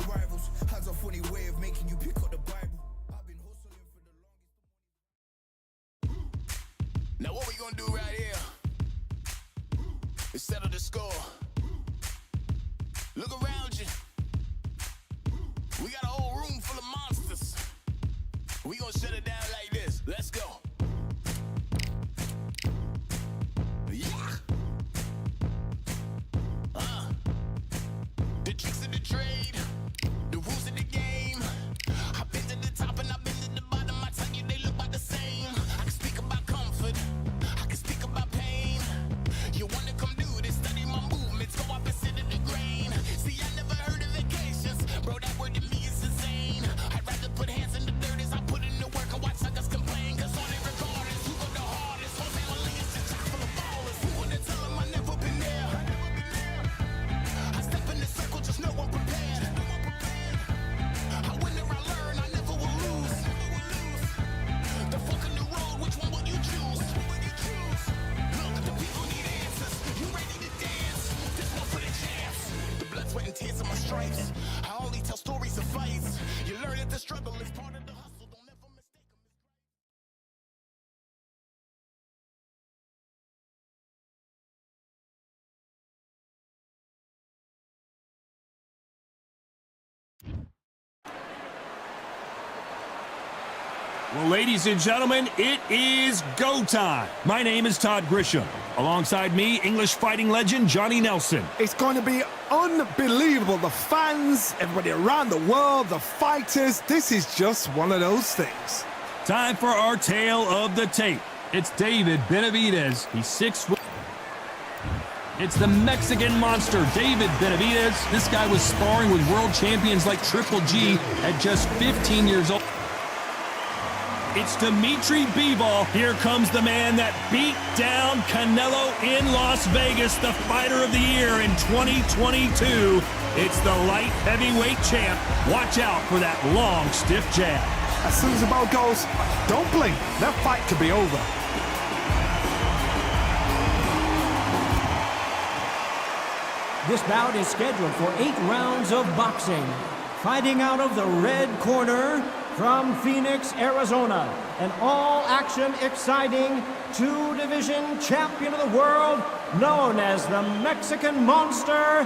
rivals. Has a funny way of making you pick up the Bible. I've been hustling for the longest. Now what we gonna do right here is settle the score. Look around you. We got a whole room full of monsters. We gonna shut it down like this. Let's go. Yeah. The tricks of the trade, the rules of the game. I've been to the top and I've been to the bottom. I tell you, they look about the same. I can speak about comfort. I can speak about pain. You wanna come do this? Study my movements. Go up and sit in the grain. See, I never heard of vacations. Bro, that word to me is insane. I'd rather put hands in the dirt as I put in the work and watch suckers complain. Cause on it regardless, who go the hardest? Whole family is just chock full of ballers. Who wanna tell them I never been there? I step in the circle, just know I'm prepared. I win or I learn, I never will lose. The fork in the road, which one will you choose? Look, the people need answers. You ready to dance? This one for the chance. The blood, sweat, and tears of my stripes. I only tell stories of fights. You learn that the struggle is part of the hustle. Don't ever mistake them. Well, ladies and gentlemen, it is go time. My name is Todd Grisham. Alongside me, English fighting legend Johnny Nelson. It's going to be unbelievable. The fans, everybody around the world, the fighters. This is just one of those things. Time for our tale of the tape. It's David Benavidez. He's 6'. It's the Mexican monster, David Benavidez. This guy was sparring with world champions like Triple G at just 15 years old. It's Dimitri Bivol. Here comes the man that beat down Canelo in Las Vegas, the fighter of the year in 2022. It's the light heavyweight champ. Watch out for that long, stiff jab. As soon as the ball goes, don't blink. That fight could be over. This bout is scheduled for 8 rounds of boxing. Fighting out of the red corner, from Phoenix, Arizona, an all-action, exciting two-division champion of the world, known as the Mexican Monster,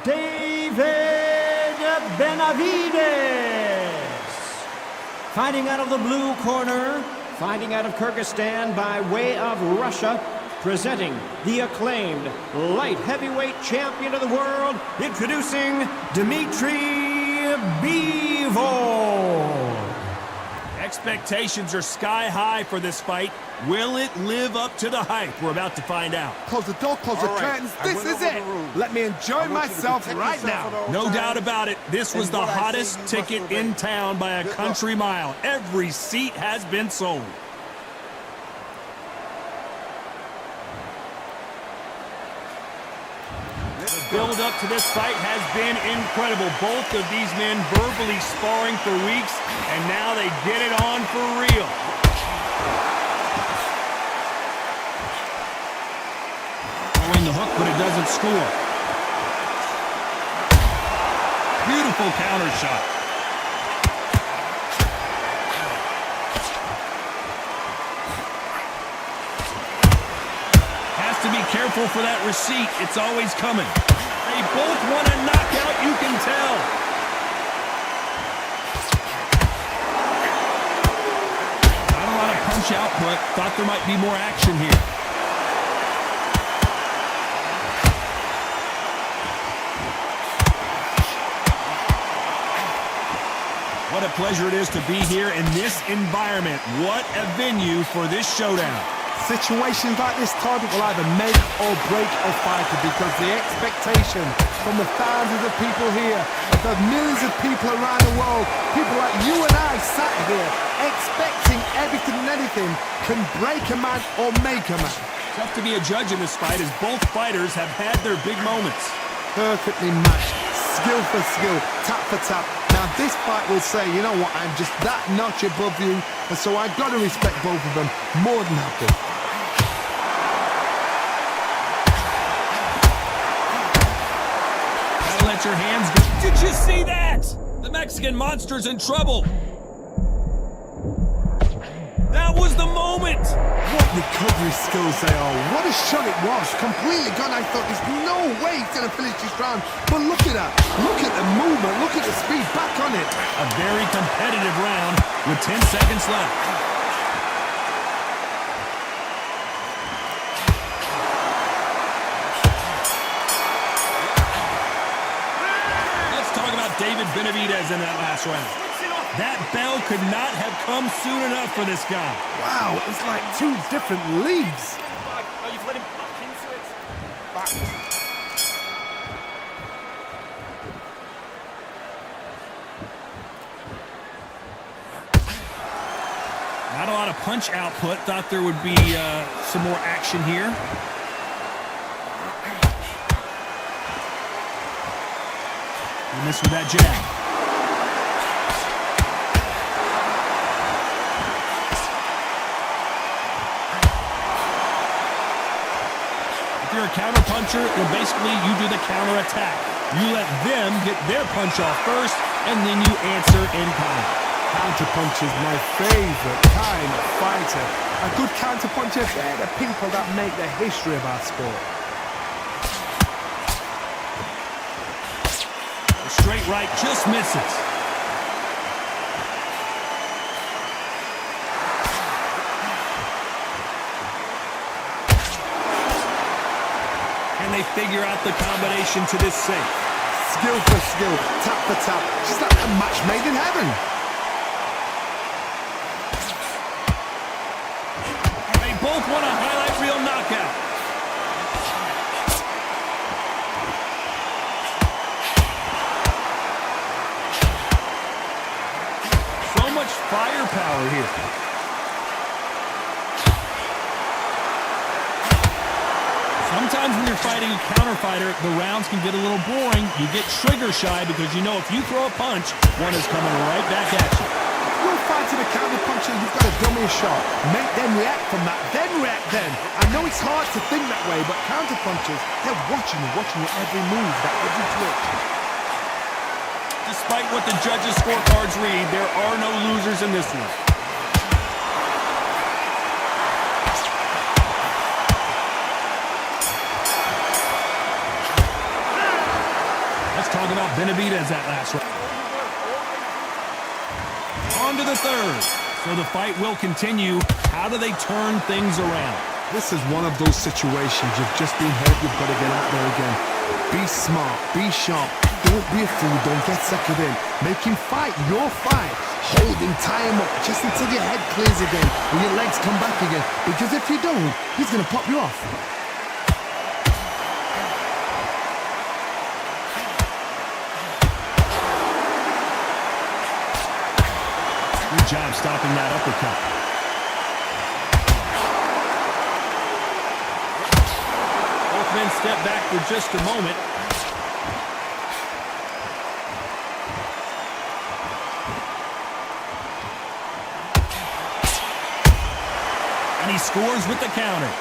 David Benavidez. Fighting out of the blue corner, fighting out of Kyrgyzstan by way of Russia, presenting the acclaimed light heavyweight champion of the world, introducing Dimitri Bivol. Expectations are sky high for this fight. Will it live up to the hype? We're about to find out. Close the door, close the curtains. This is it. Let me enjoy myself right now. No doubt about it, this was the hottest ticket in town by a country mile. Every seat has been sold. The build-up to this fight has been incredible. Both of these men verbally sparring for weeks, and now they get it on for real. Throwing the hook, but it doesn't score. Beautiful counter shot. Has to be careful for that receipt. It's always coming. They both want a knockout, you can tell. Not a lot of punch output. Thought there might be more action here. What a pleasure it is to be here in this environment. What a venue for this showdown. Situations like this, Todd, will either make or break a fighter, because the expectation from the thousands of people here, of the millions of people around the world, people like you and I sat here expecting everything and anything, can break a man or make a man. Tough to be a judge in this fight, as both fighters have had their big moments. Perfectly matched, skill for skill, tap for tap. Now this fight will say, you know what, I'm just that notch above you, and so I've got to respect both of them more than happy. Gotta let your hands go. Did you see that? Mexican Monster's in trouble. That was the moment. What recovery skills they are. What a shot it was. Completely gone. I thought there's no way he's going to finish this round. But look at that. Look at the movement. Look at the speed. Back on it. A very competitive round with 10 seconds left. Let's talk about David Benavidez in that last round. That bell could not have come soon enough for this guy. Wow, it's like two different leagues. Oh, you've let him back into it. Back. Not a lot of punch output. Thought there would be some more action here. He missed with that jab. If you're a counter-puncher, then basically you do the counter-attack. You let them get their punch off first, and then you answer in kind. Counter-punch is my favorite kind of fighter. A good counter-puncher, they're the people that make the history of our sport. The straight right just misses. They figure out the combination to this safe. Skill for skill, tap for tap, just like a match made in heaven. They both want a highlight reel knockout. So much firepower here. Sometimes when you're fighting a counter fighter, the rounds can get a little boring. You get trigger shy because you know if you throw a punch, one is coming right back at you. You're fighting a counter puncher, you've got to dummy a shot. Make them react from that, then react then. I know it's hard to think that way, but counter punchers, they're watching your every move, that every twitch. Despite what the judges' scorecards read, there are no losers in this one. Talk about Benavidez that last round. On to the third. So the fight will continue. How do they turn things around? This is one of those situations you've just been hurt, you've got to get out there again. Be smart, be sharp, don't be a fool, don't get suckered in. Make him fight your fight. Hold him, tie him up, just until your head clears again and your legs come back again. Because if you don't, he's going to pop you off. Good job stopping that uppercut. Both men step back for just a moment. And he scores with the counter.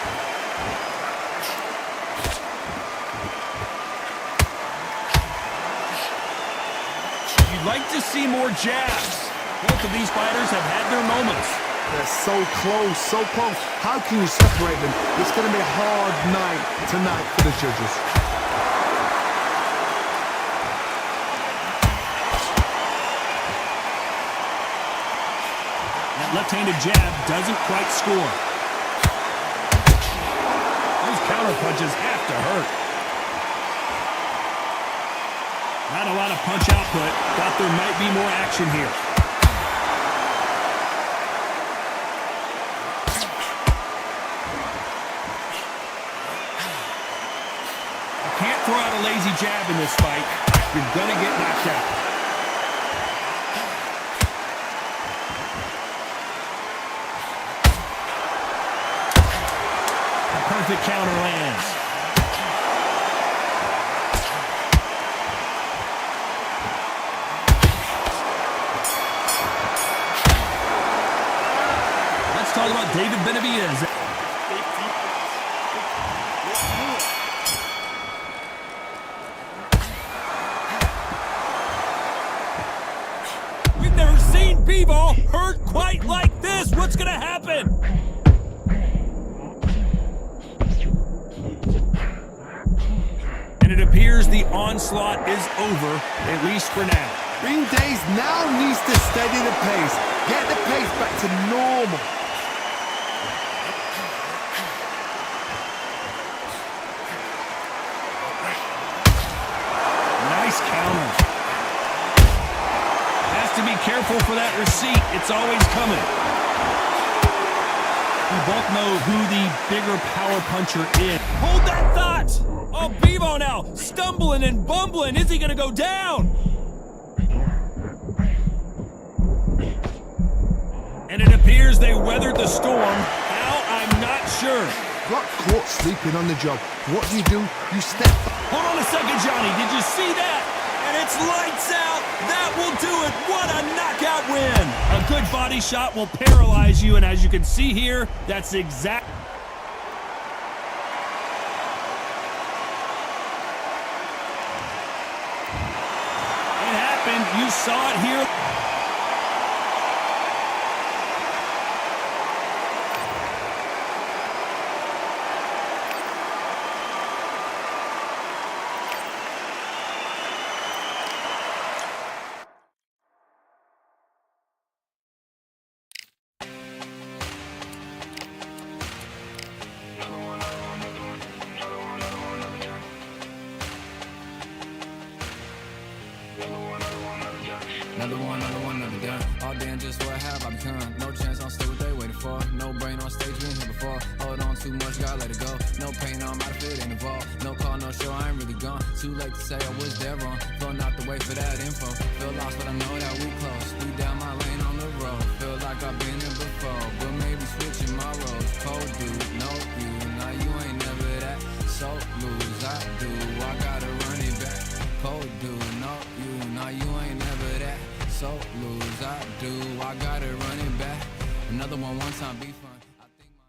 You'd like to see more jabs. Both of these fighters have had their moments. They're so close, so close. How can you separate them? It's going to be a hard night tonight for the judges. That left-handed jab doesn't quite score. Those counter punches have to hurt. Not a lot of punch output. Thought there might be more action here. Can't throw out a lazy jab in this fight. You're gonna get knocked out. A perfect counter lands. Let's talk about David Benavidez. B-ball hurt quite like this. What's going to happen? And it appears the onslaught is over, at least for now. Ring Days now needs to steady the pace, get the pace back to normal. Nice counter. Has to be careful for that receipt. It's always coming. We both know who the bigger power puncher is. Hold that thought! Oh, Bevo now, stumbling and bumbling. Is he going to go down? And it appears they weathered the storm. How? I'm not sure. Got caught sleeping on the job. What do? You step. Hold on a second, Johnny. Did you see that? And it's lights out. That will do it. What a knockout win. A good body shot will paralyze you, and as you can see here, that's exact. It happened. You saw it here. Another done. All damn, just what have I become? No chance, I'll stay what they waiting for. No brain on stage, we ain't here before. Hold on too much, gotta let it go. No pain, I'm out of it, ain't involved. No call, no show, I ain't really gone. Too late to say I was there wrong. Flow not the way for that info. Feel lost, but I know that we close. We down my lane on the road. Feel like I've been here before, but maybe switching my roles. Cold dude, no you, now you ain't never that. So lose, I do, I gotta run it back. Cold dude, no you, now you ain't never that. So lose, I do, I gotta run it back. Another one time, be fun. I think my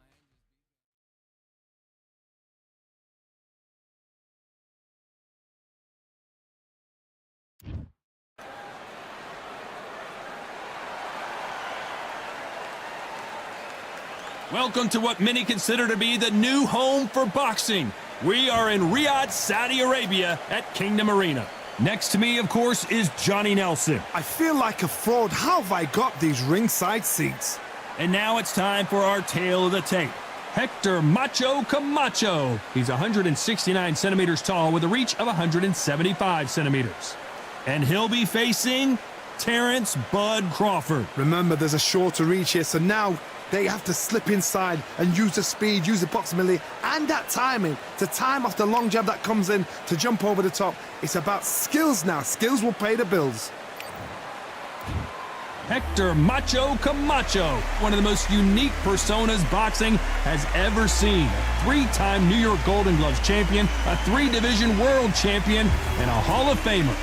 Welcome to what many consider to be the new home for boxing. We are in Riyadh, Saudi Arabia at Kingdom Arena. Next to me, of course, is Johnny Nelson. I feel like a fraud. How have I got these ringside seats? And now it's time for our tale of the tape. Hector Macho Camacho. He's 169 centimeters tall with a reach of 175 centimeters. And he'll be facing Terrence Bud Crawford. Remember, there's a shorter reach here, so now they have to slip inside and use the speed, use the proximity, and that timing to time off the long jab that comes in to jump over the top. It's about skills now. Skills will pay the bills. Hector Macho Camacho, one of the most unique personas boxing has ever seen. Three-time New York Golden Gloves champion, a three-division world champion, and a Hall of Famer.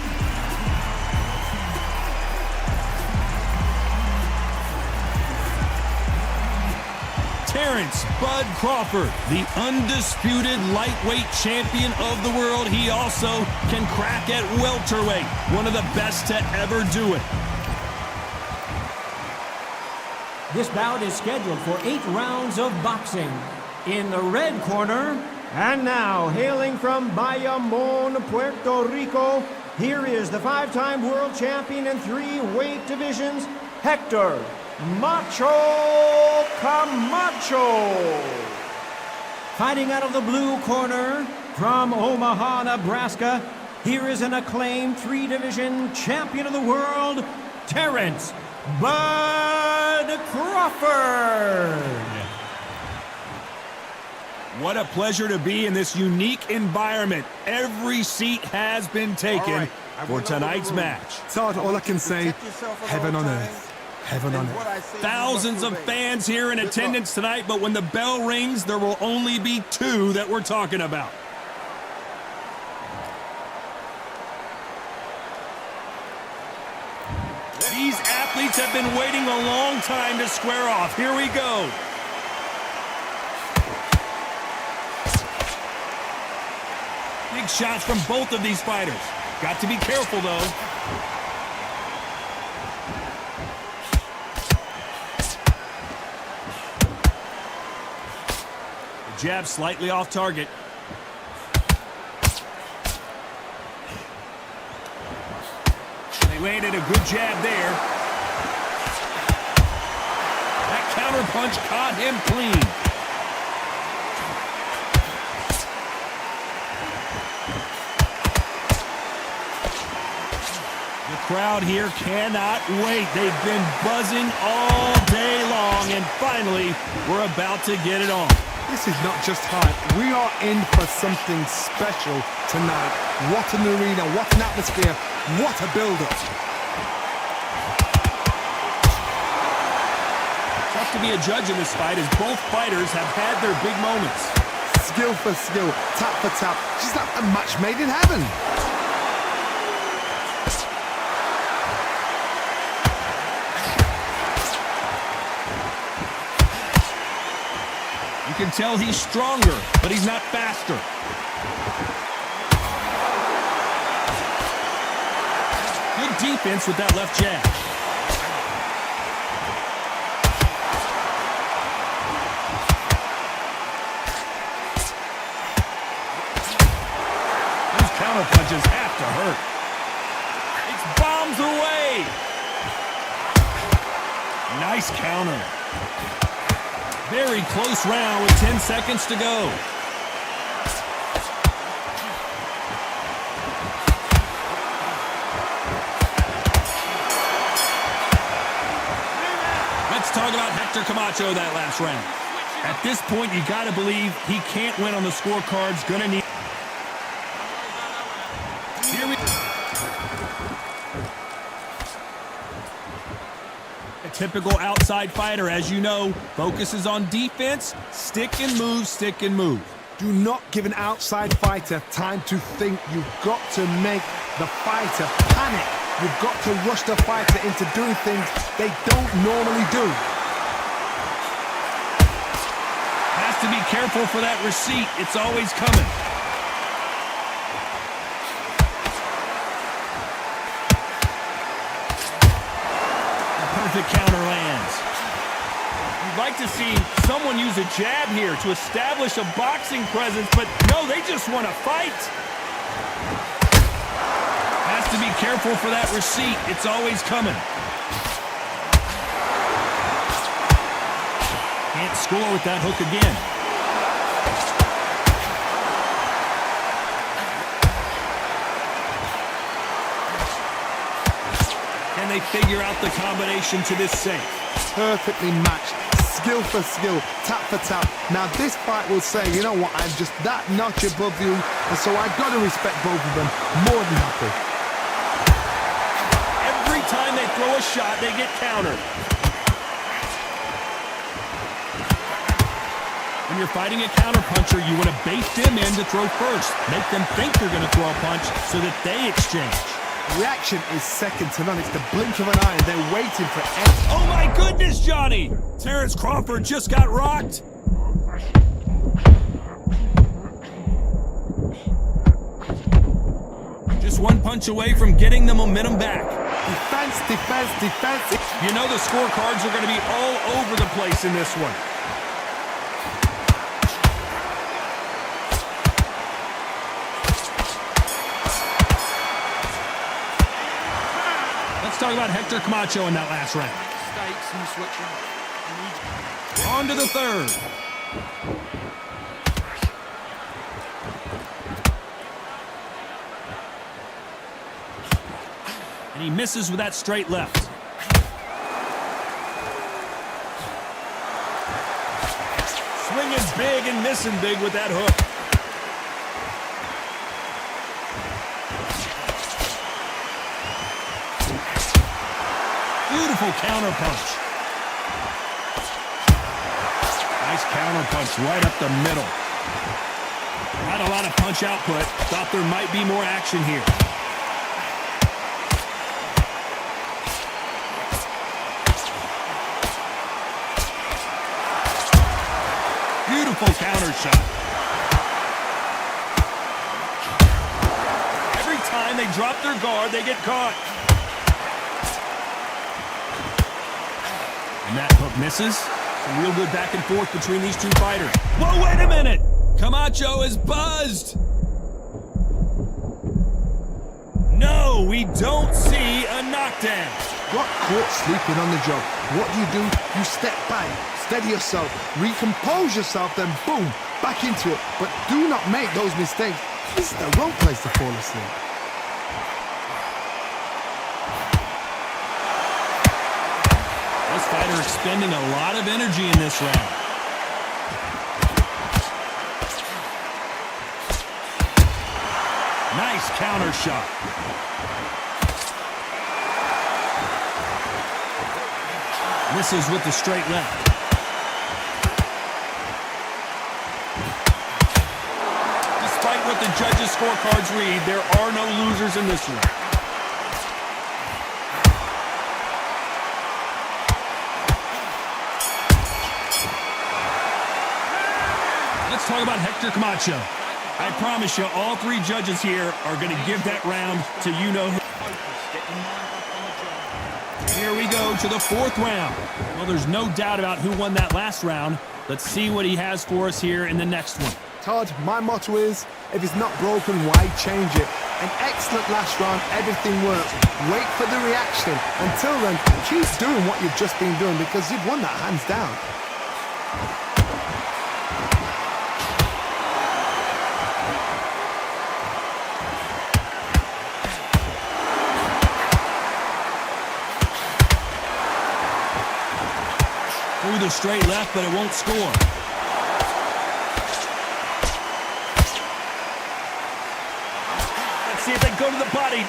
Terrence Bud Crawford, the undisputed lightweight champion of the world. He also can crack at welterweight, one of the best to ever do it. This bout is scheduled for 8 rounds of boxing. In the red corner, and now hailing from Bayamon, Puerto Rico, here is the 5-time world champion in 3 weight divisions, Hector Macho Camacho. Fighting out of the blue corner, from Omaha, Nebraska, here is an acclaimed 3-division champion of the world, Terrence Bud Crawford. What a pleasure to be in this unique environment. Every seat has been taken for tonight's match. Todd, all I can say, heaven on earth. Heaven on earth. Thousands of fans here in attendance tonight, but when the bell rings, there will only be 2 that we're talking about. These athletes have been waiting a long time to square off. Here we go. Big shots from both of these fighters. Got to be careful, though. Jab slightly off target. They landed a good jab there. That counter punch caught him clean. The crowd here cannot wait. They've been buzzing all day long, and finally, we're about to get it on. This is not just hype. We are in for something special tonight. What an arena, what an atmosphere, what a build-up. Tough to be a judge in this fight as both fighters have had their big moments. Skill for skill, tap for tap. Just like a match made in heaven. You can tell he's stronger, but he's not faster. Good defense with that left jab. Those counter punches have to hurt. It's bombs away. Nice counter. Very close round with 10 seconds to go. Let's talk about Hector Camacho that last round. At this point, you got to believe he can't win on the scorecards. Gonna need... Here we... A typical outside fighter, as you know, focuses on defense, stick and move, stick and move. Do not give an outside fighter time to think. You've got to make the fighter panic. You've got to rush the fighter into doing things they don't normally do. Has to be careful for that receipt. It's always coming. Perfect counter lands. You'd like to see someone use a jab here to establish a boxing presence, but no, they just want to fight. Has to be careful for that receipt. It's always coming. Can't score with that hook again. Can they figure out the combination to this safe? Perfectly matched, skill for skill, tap for tap. Now this fight will say, you know what, I'm just that notch above you, and so I've got to respect both of them more than happy. Every time they throw a shot, they get countered. When you're fighting a counterpuncher, you want to bait them in to throw first. Make them think you're going to throw a punch so that they exchange. Reaction is second to none. It's the blink of an eye, and they're waiting for it. Oh my goodness, Johnny! Terrence Crawford just got rocked. Just one punch away from getting the momentum back. Defense, defense, defense. You know the scorecards are going to be all over the place in this one. Let's talk about Hector Camacho in that last round. Mistakes and switching. On to the third. And he misses with that straight left. Swinging big and missing big with that hook. Beautiful counter punch. Nice counter punch right up the middle. Not a lot of punch output. Thought there might be more action here. Beautiful counter shot. Every time they drop their guard, they get caught. And that hook misses. Some real good back and forth between these two fighters. Whoa, wait a minute! Camacho is buzzed! No, we don't see a knockdown. Got caught sleeping on the job. What do? You step back, steady yourself, recompose yourself, then boom, back into it. But do not make those mistakes. This is the wrong place to fall asleep. This fighter expending a lot of energy in this round. Nice counter shot. Misses with the straight left. Despite what the judges' scorecards read, there are no losers in this one. Let's talk about Hector Camacho. I promise you, all three judges here are going to give that round to you-know-who. Here we go to the fourth round. Well, there's no doubt about who won that last round. Let's see what he has for us here in the next one. Todd, my motto is, if it's not broken, why change it? An excellent last round, everything works. Wait for the reaction. Until then, keep doing what you've just been doing because you've won that hands down. Through the straight left, but it won't score. Let's see if they go to the body.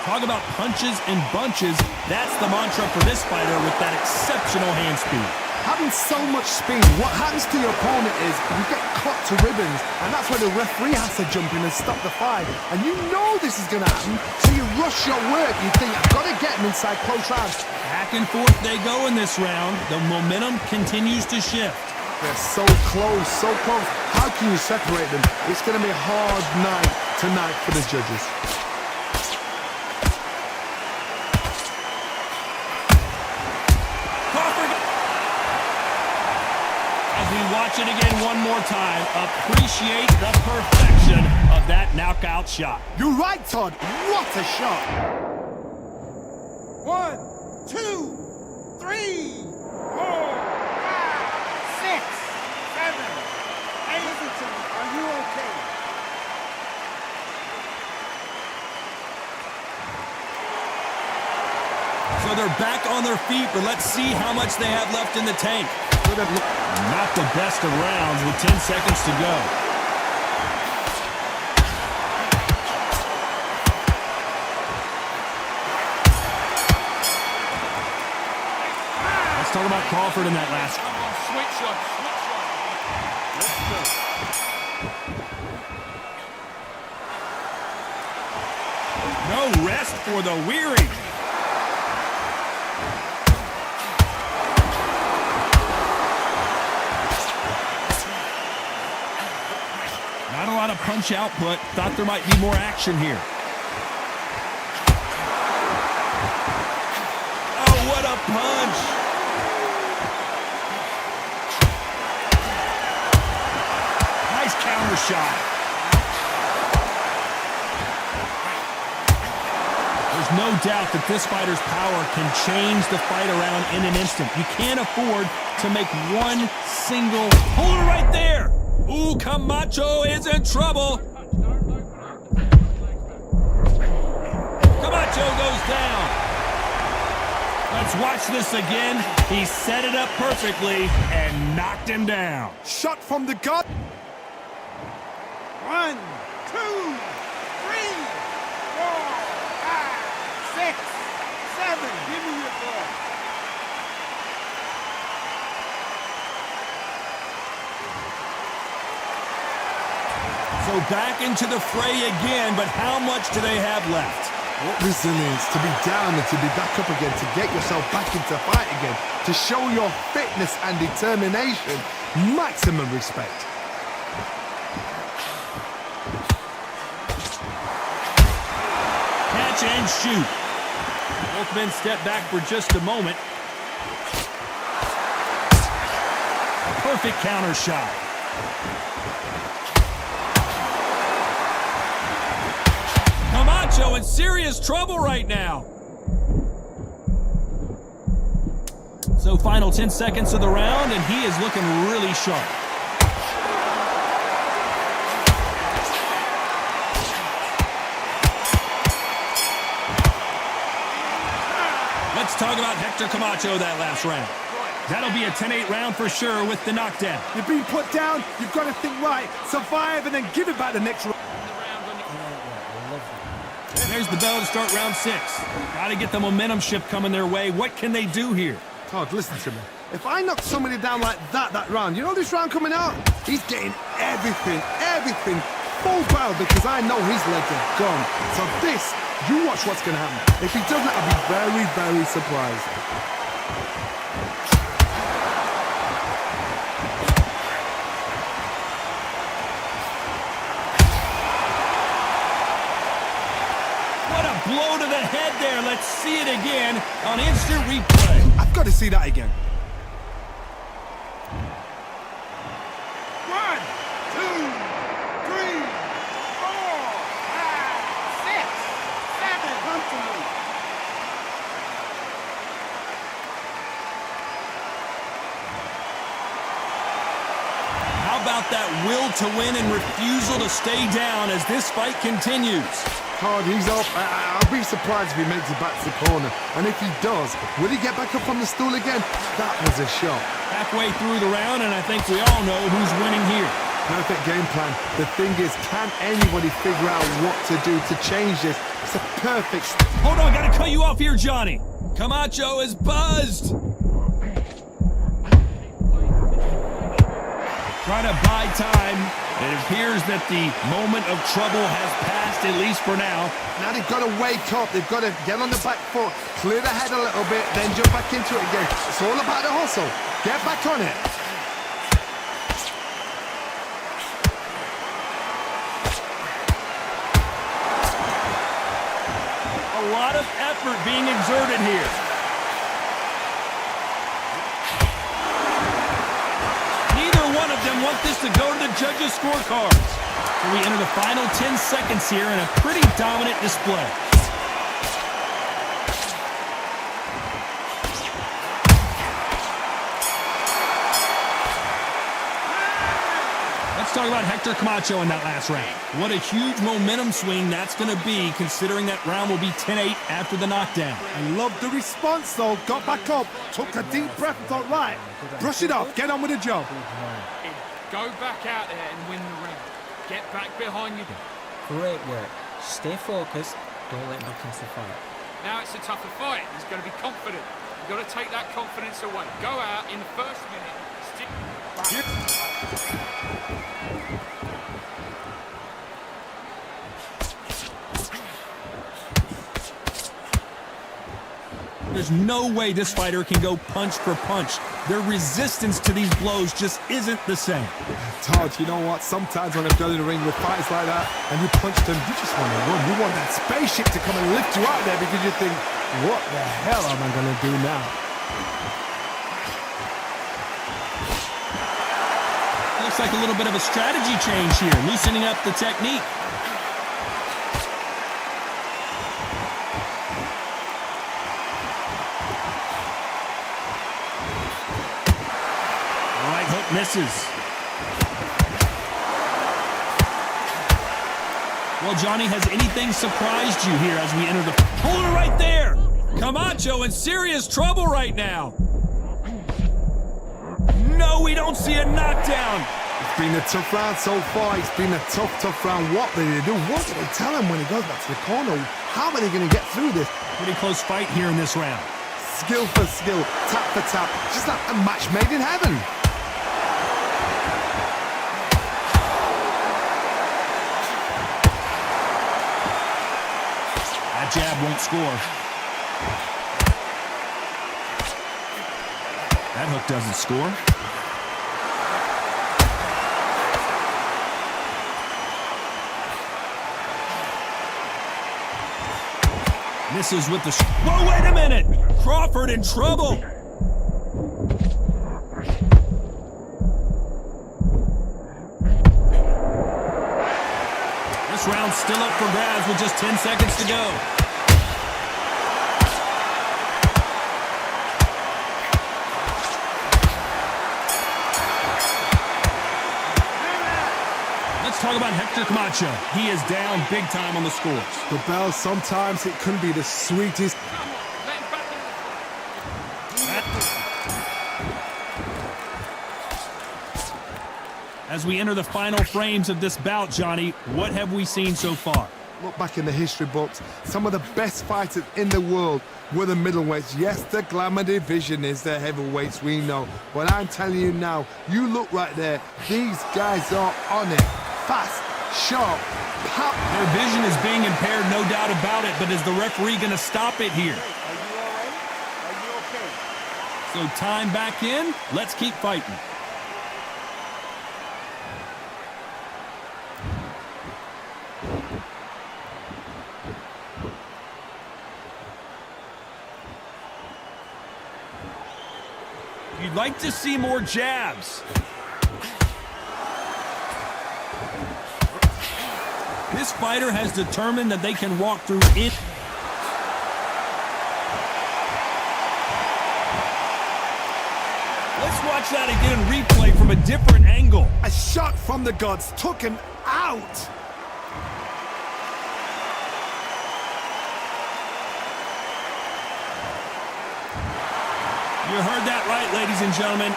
Talk about punches and bunches. That's the mantra for this fighter with that exceptional hand speed. Having so much speed, what happens to your opponent is you get cut to ribbons, and that's where the referee has to jump in and stop the fight. And you know this is going to happen, so you rush your work. You think, I've got to get him inside close rounds. Back and forth they go in this round. The momentum continues to shift. They're so close, so close. How can you separate them? It's going to be a hard night tonight for the judges. Watch it again one more time. Appreciate the perfection of that knockout shot. You're right, Todd. What a shot. 1, 2, 3, 4, 5, 6, 7, 8. Listen to me. Are you okay? So they're back on their feet, but let's see how much they have left in the tank. Not the best of rounds with 10 seconds to go. Let's talk about Crawford in that last round. Switch up, let's go. No rest for the weary. Not a lot of punch output. Thought there might be more action here. Oh, what a punch! Nice counter shot. There's no doubt that this fighter's power can change the fight around in an instant. You can't afford to make one single... Hold it right there! Ooh, Camacho is in trouble. Camacho goes down. Let's watch this again. He set it up perfectly and knocked him down. Shot from the gut. 1, 2, 3, 4, 5, 6, 7. Give me your ball. So back into the fray again, but how much do they have left? What resilience to be down and to be back up again, to get yourself back into fight again, to show your fitness and determination. Maximum respect. catch and shoot. Both men step back for just a moment. A perfect counter shot. Camacho in serious trouble right now. So final 10 seconds of the round, and he is looking really sharp. Let's talk about Hector Camacho that last round. That'll be a 10-8 round for sure with the knockdown. You've been put down, you've got to think right, survive, and then give it back the next round. There's the bell to start round 6. Got to get the momentum shift coming their way. What can they do here? Todd, listen to me. If I knock somebody down like that round, you know this round coming out? He's getting everything, full barrel, because I know his legs are gone. So this, you watch what's going to happen. If he doesn't, I'll be very, very surprised. What a blow to the head there. Let's see it again on instant replay. I've got to see that again. 1, 2, 3, 4, 5, 6, 7. Come to me. How about that will to win and refusal to stay down as this fight continues? Todd, he's up. I'll be surprised if he makes it back to the corner. And if he does, will he get back up on the stool again? That was a shot. Halfway through the round, and I think we all know who's winning here. Perfect game plan. The thing is, can anybody figure out what to do to change this? It's a perfect... Hold on, gotta cut you off here, Johnny. Camacho is buzzed. Trying to buy time. It appears that the moment of trouble has passed, at least for now. Now they've got to wake up. They've got to get on the back foot, clear the head a little bit, then jump back into it again. It's all about the hustle. Get back on it. A lot of effort being exerted here. Neither one of them want this to go to the judges' scorecards. So we enter the final 10 seconds here in a pretty dominant display. Let's talk about Hector Camacho in that last round. What a huge momentum swing that's going to be, considering that round will be 10-8 after the knockdown. I love the response, though. Got back up, took a deep breath and thought, right, brush it off, get on with the job. Go back out there and win the round. Get back behind you. Great work. Stay focused. Don't let back into the fight. Now it's a tougher fight. He's got to be confident. You've got to take that confidence away. Go out in the first minute. Stick back. There's no way this fighter can go punch for punch. Their resistance to these blows just isn't the same. Todd, you know what? Sometimes when I've done in the ring with fights like that, and you punch them, you just want to run. You want that spaceship to come and lift you out there because you think, what the hell am I going to do now? Looks like a little bit of a strategy change here, loosening up the technique. Right hook misses. Well, Johnny, has anything surprised you here as we enter the... Hold it right there! Camacho in serious trouble right now. No, we don't see a knockdown. It's been a tough round so far. It's been a tough round. What did they do? What did they tell him when he goes back to the corner? How are they going to get through this? Pretty close fight here in this round. Skill for skill, tap for tap. Just like a match made in heaven. That jab won't score. That hook doesn't score. Misses with the... Whoa, wait a minute! Crawford in trouble! This round's still up for grabs with just 10 seconds to go. Let's talk about Hector Camacho. He is down big time on the scores. The bell, sometimes it can be the sweetest. As we enter the final frames of this bout, Johnny, what have we seen so far? Look back in the history books, some of the best fighters in the world were the middleweights. Yes, the glamour division is the heavyweights, we know. But I'm telling you now, you look right there, these guys are on it. Fast, sharp, pop. Their vision is being impaired, no doubt about it, but is the referee going to stop it here? Are you all right? Are you okay? So time back in, let's keep fighting. You'd like to see more jabs. This fighter has determined that they can walk through it. Let's watch that again in replay from a different angle. A shot from the gods took him out. You heard that right, ladies and gentlemen.